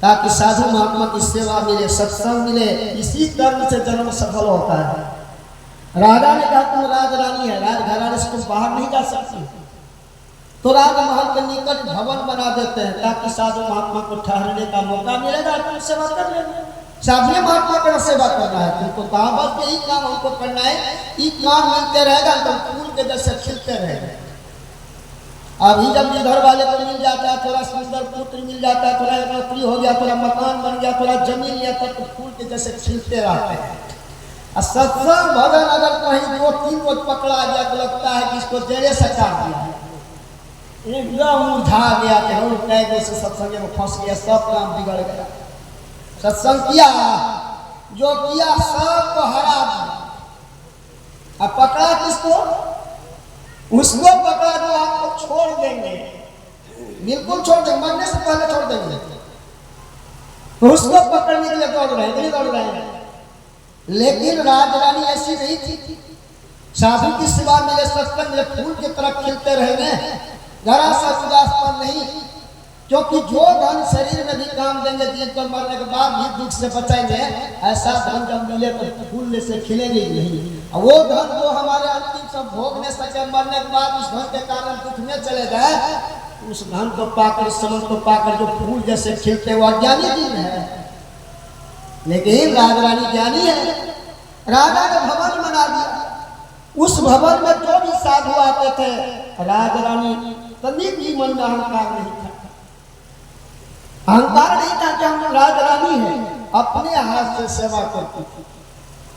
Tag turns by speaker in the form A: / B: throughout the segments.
A: ताकि साधु महात्मा की सेवा मिले, सत्संग मिले। इसी कर्म से जन्म सफल होता है। राजा ने कहा तुम राजरानी है, राजघराने से तुम बाहर नहीं जा सकती, तो राजमहल के निकट भवन बना देते हैं ताकि साधु महात्मा को ठहरने का मौका मिलेगा, तुम सेवा कर लेंगे। साधु महात्मा का सेवा करना है तुमको, कहा बस यही काम हमको करना है, ये काम मिलते रहेगा तो फूल के जैसे खिलते रहेंगे। अभी जब इधर वाले को मिल जाता है, थोड़ा सुंदर पुत्र मिल जाता है, थोड़ा नौकरी हो गया, थोड़ा मकान बन गया, थोड़ा जमीन लिया, तब तो फूल के जैसे खिलते रहते हैं। और सत्संग भजन अगर कहीं 2-3 रोज पकड़ा गया तो लगता है कि इसको जड़े से काट दिया, एकदम मुरझा गया कि हम कई से सत्संग में फंस गया, सब काम बिगड़ गया। सत्संग किया, जो किया सब को हरा दिया। अब पकड़ा किसको? उसको पकड़ा जो आपको छोड़ देंगे, बिल्कुल छोड़ देंगे, मरने से पहले छोड़ देंगे, तो उसको पकड़ने के लिए दौड़ रहे हैं। लेकिन राजरानी ऐसी नहीं थी, साधु की सेवा मिले, सत्संग मिले, फूल की तरह खिलते रहेंगे, जरा सा उदासपन नहीं। क्योंकि जो धन शरीर में भी काम देंगे, जिनको मरने के बाद भी दुख से बचाएंगे, ऐसा धन जब मिले तो फूल से खिलेंगे नहीं। वो धन जो हमारे अंतिम सब भोग नहीं सके, मरने के बाद उस धन के कारण दुख में चले जाए, उस धन को पाकर, समझ को पाकर जो फूल जैसे खिलते, वो अज्ञानी दिन है। लेकिन राजरानी ज्ञानी है। राजा ने भवन बना दिया, उस भवन में जो भी साधु आते थे, राजरानी तनिक भी मन में अहंकार नहीं था, अहंकार नहीं था कि हम राजरानी हैं, अपने हाथ से सेवा करती थी।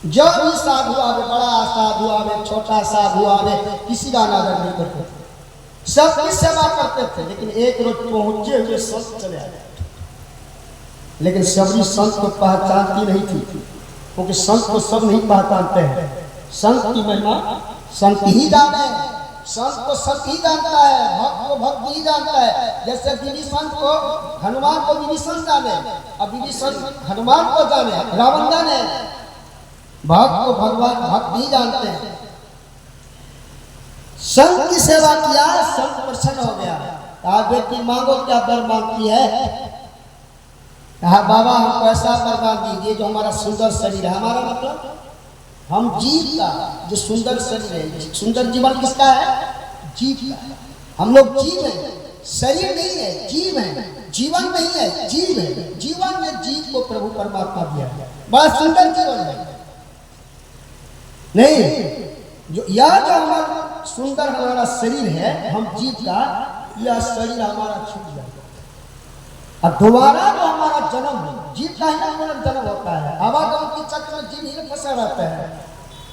A: जो भी साधु आवे, बड़ा साधु आवे, छोटा साधु आवे, किसी का आदर नहीं करते थे, सबकी सेवा करते थे। लेकिन एक रोज पहुंचे हुए संत चले आए, लेकिन सभी संत को पहचानती नहीं थी, क्योंकि संत को सब नहीं पहचानते हैं। संत की महिमा संत ही जाने, संत को संत ही जानता है, भक्त को भक्त ही जानता है। जैसे विभीषण को हनुमान को विभीषण जाने, अब विभीषण हनुमान को जाने, रावण जाने, भक्त को भगवान भक्त ही जानते हैं। संत की सेवा किया, संत प्रसन्न हो गया। कहा बेटी मांगो, क्या वर मांगती है? कहा बाबा हमको ऐसा वरदान दीजिए जो हमारा सुंदर शरीर है, हमारा मतलब हम जीव का जो सुंदर शरीर है, सुंदर जीवन किसका है? जीव का। हम लोग जीव है, शरीर नहीं है, जीव है, जीवन नहीं है, जीव है। जीवन में जीव को प्रभु परमात्मा दिया है, बड़ा सुंदर जीवन है। नहीं जो यह जो हमारा सुंदर हमारा शरीर है, हम जीव का, यह शरीर हमारा छूट जाएगा। अब दोबारा जो हमारा जन्म है, जीव का ही हमारा जन्म होता है, आवागमन के चक्र में जीव ही फंसा रहता है।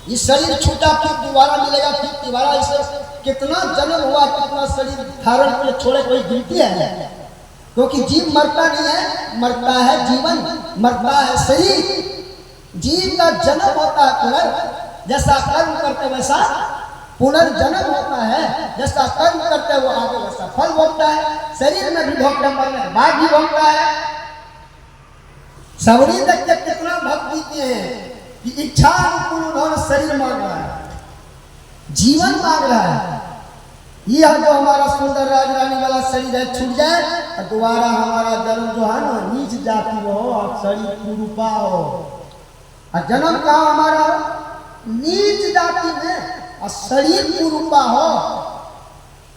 A: ये शरीर छूटा, फिर दोबारा मिलेगा, फिर दोबारा, इसे कितना जन्म हुआ, कितना शरीर धारण कर छोड़े, कोई गिनती है? क्योंकि जीव मरता नहीं है, मरता है जीवन, मरता है शरीर। जीव का जन्म होता है पुनर्, जैसा कर्म करते वैसा पुनर्जन्म होता है, जैसा कर्म करते वो आगे वैसा फल भोगता है। शरीर में भी भोगता, मरने के बाद भी भोगता है। सबरी तक के कितना भक्त जीते हैं कि इच्छा अनुकूल उन्होंने शरीर मांग रहा है, जीवन मांग रहा है। यह जो हमारा सुंदर राजरानी वाला शरीर है छूट जाए, और दोबारा हमारा जन्म जो है ना नीच जाति में हो और शरीर कुरूपा हो। और जन्म कहाँ हमारा? नीच जाति में और शरीर कुरूपा हो।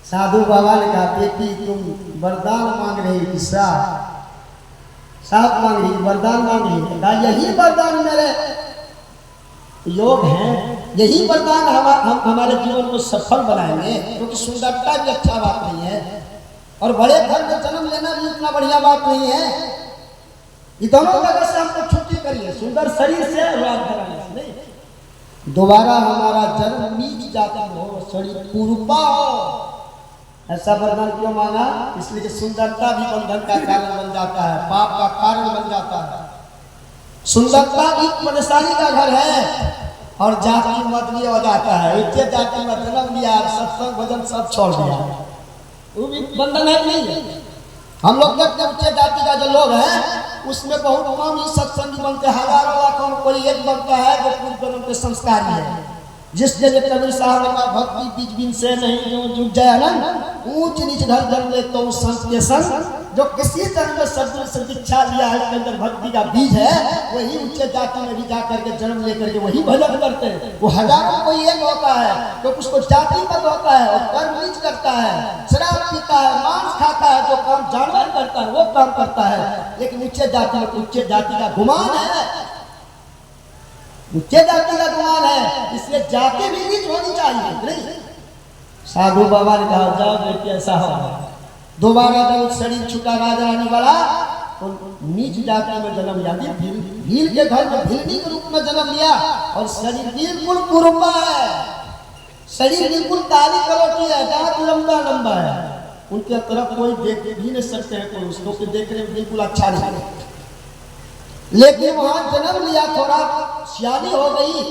A: साधु बाबा ने कहा बेटी तुम वरदान मांग रही कि साफ मांग रही, वरदान मांग रही। कहा यही वरदान मेरे योग हैं, यही वरदान हम हमारे जीवन को सफल बनाएंगे। क्योंकि सुंदरता भी अच्छा बात नहीं है, और बड़े घर में जन्म लेना भी उतना बढ़िया बात नहीं है। ये दोनों जगह से हमको छुट्टी करिए, सुंदर शरीर से राज घराने से नहीं। दोबारा हमारा जन्म नीच जाति में हो, शरीर कुरूपा हो। ऐसा वरदान क्यों मांगा? इसलिए कि सुंदरता भी बंधन का कारण बन जाता है, पाप का कारण बन जाता है। सुंदरता भी परेशानी का घर है, और जाति मत भी हो जाता है। एक जाति में जन्म लिया, सत्संग भजन सब छोड़ दिया, वो भी बंधन है नहीं है। हम लोग देखते हैं उच्च जाति का जो लोग हैं उसमें बहुत कम ही सत्संगी बनते, हजारों लाखों में कोई एक बनता है जो पूर्व जन्म के संस्कारी है। जिस जगह कबीर साहब का भक्ति बीच बिन से नहीं जो जुट जाए ना, ऊंच नीच घर धर ले तो उस संत के संग जो किसी जन्म में सद्गुरु से दीक्षा लिया है, उसके अंदर भक्ति का बीज है, वही उच्च जाति में भी जाकर के जन्म लेकर के वही भजन करते हैं। वो हजारों कोई एक होता है तो उसको जाति पद होता है, और कर्म नीच करता है, शराब पीता है, मांस खाता है, जो काम जानवर करता है वो काम करता है। लेकिन उच्च जाति में उच्च जाति का गुमान है, उच्च जाति का गुमान है, इसलिए जाति भी नीच होनी चाहिए। नहीं, साधु बाबा ने कहा जाओ बेटी ऐसा हो, दोबारा जब शरीर छूटा राजा रानी वाला तो नीच जाति में जन्म लिया, भील के घर में भीलनी के रूप में जन्म लिया, और शरीर बिल्कुल कुरुम्बा है, शरीर बिल्कुल काली कलोटी है, दांत लंबा लंबा है। उनके तरफ कोई देख भी नहीं सकते हैं, कोई उसको के देखने में बिल्कुल अच्छा नहीं लगता। लेकिन वहां जन्म लिया, थोड़ा सियानी हो गई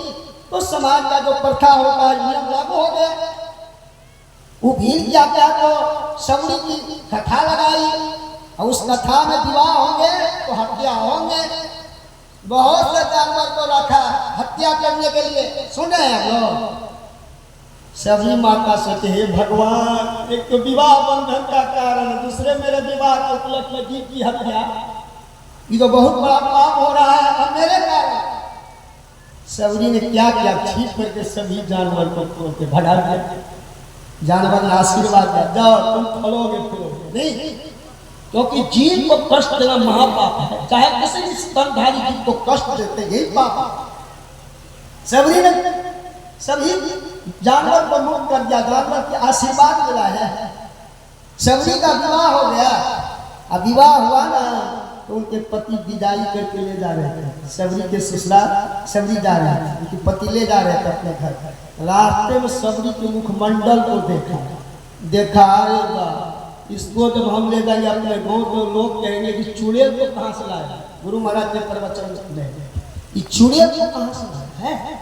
A: तो समाज का जो प्रथा होता है नियम लागू हो गया। वो भील क्या क्या तो सबरी की कथा लगाई, और उस कथा में विवाह होंगे तो हत्या होंगे। बहुत से जानवर को रखा हत्या करने के लिए। सुने हैं लोग, सभी माता सोचे हे भगवान, एक तो विवाह बंधन का कारण, दूसरे मेरे विवाह के उपलक्ष्य में जीव की हत्या, ये तो बहुत बड़ा पाप हो रहा है, अब मेरे कारण। सबरी ने क्या किया, छीप करके सभी जानवर को तोड़ के भगा दिया। जानवर ने आशीर्वाद दिया, जाओ तुम फलोगे फिरोगे नहीं, क्योंकि जीव को कष्ट देना महापाप है, चाहे किसी भी स्तनधारी जीव को कष्ट देते यही पाप है। सबरी ने सभी जानवर को मुक्त कर दिया, जानवर के आशीर्वाद मिला है। सबरी का विवाह हो गया। अब विवाह हुआ ना तो उनके पति विदाई करके ले जा रहे थे, सबरी के ससुराल सबरी जा रहे थे, उनके पति ले जा रहे थे अपने घर। रास्ते में सबरी के मुखमंडल को देखा, अरे वाह, इसको जब हम ले जाएंगे अपने गाँव तो लोग कहेंगे कि चुड़ैल को कहाँ से लाया। गुरु महाराज ने प्रवचन सुने, ये चुड़ैल को कहाँ से लाया है।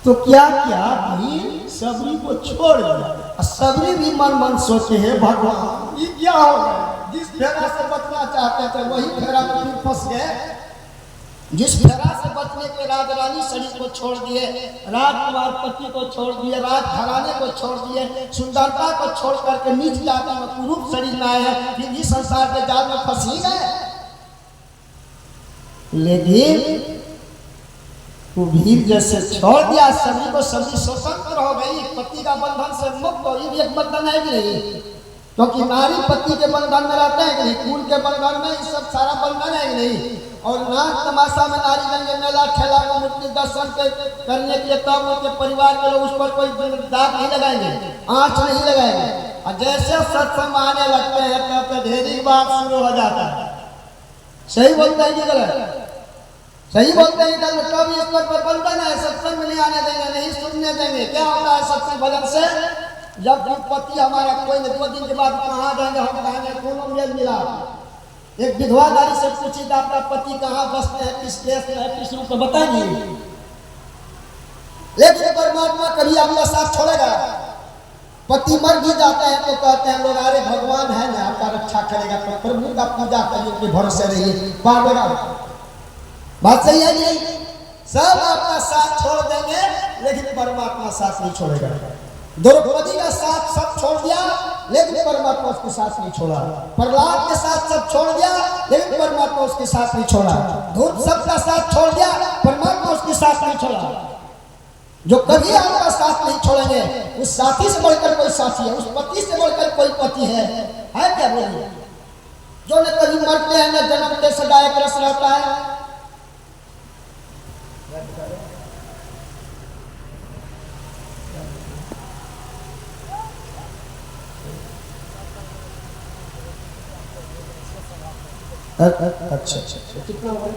A: तो क्या क्या भील सबरी को छोड़ दिया। सबरी भी मन मन सोचे है भगवान ये क्या हो गया, जिस फेरा से बचना चाहते थे वही फेरा में फिर फंस गए। जिस फेरा से बचने के राज रानी शरीर को छोड़ दिए, राजकुमार पति को छोड़ दिए, राज घराने को छोड़ दिए, सुंदरता को छोड़ करके नीच जाति में कुरूप शरीर में आए हैं, फिर इस संसार के जाल में फंस ही गए। लेकिन वो भील जैसे छोड़ दिया सभी को, सभी स्वतंत्र हो गई, पति का बंधन से मुक्त हो। ये एक बंधन है कि नहीं, क्योंकि नारी पति के बंधन में रहते हैं कि नहीं, कुल के बंधन में ये सब सारा बंधन है कि नहीं। और नाच तमाशा में नारी गंगे मेला ठेला को मूर्ति दर्शन करने के लिए तब उनके परिवार के लोग उस पर कोई दाग नहीं लगाएंगे, आंच नहीं लगाएंगे। और जैसे सत्संग आने लगते हैं तब ढेरी बात शुरू हो जाता है। सही बोलते हैं कि गलत? सही बोलते हैं कल कब इस पर बंधन है, सत्संग में नहीं आने देंगे, नहीं सुनने देंगे। क्या होता है सत्संग भजन से, जब पति हमारा कोई 2 दिन के बाद कहाँ जाएंगे, हम कहेंगे दोनों मेल मिला। एक विधवा नारी से पूछी तो आपका पति कहाँ बसते हैं, किस देश में है, किस रूप में बताएंगे। लेकिन परमात्मा कभी अपना साथ छोड़ेगा। पति मर भी जाता है तो कहते हैं लोग अरे भगवान है ना आपका रक्षा करेगा, तो प्रभु का पूजा करिए, उनके भरोसे रहिए, पार। बात सही है नहीं? सब आपका साथ छोड़ देंगे लेकिन परमात्मा साथ नहीं छोड़ेगा। द्रौपदी का साथ सब छोड़ दिया लेकिन परमात्मा उसके साथ नहीं छोड़ा। प्रहलाद के साथ सब छोड़ दिया लेकिन परमात्मा उसके साथ नहीं छोड़ा। धूर्त सबका साथ छोड़ दिया, परमात्मा उसके साथ नहीं छोड़ा। जो कभी आपका साथ नहीं छोड़ेंगे, उस साथी से बढ़कर कोई साथी है, उस पति से बढ़कर कोई पति है क्या बोलिए? जो न कभी मरते हैं न जन्मते सदा एक रस रहता है। अच्छा कितना हुआ?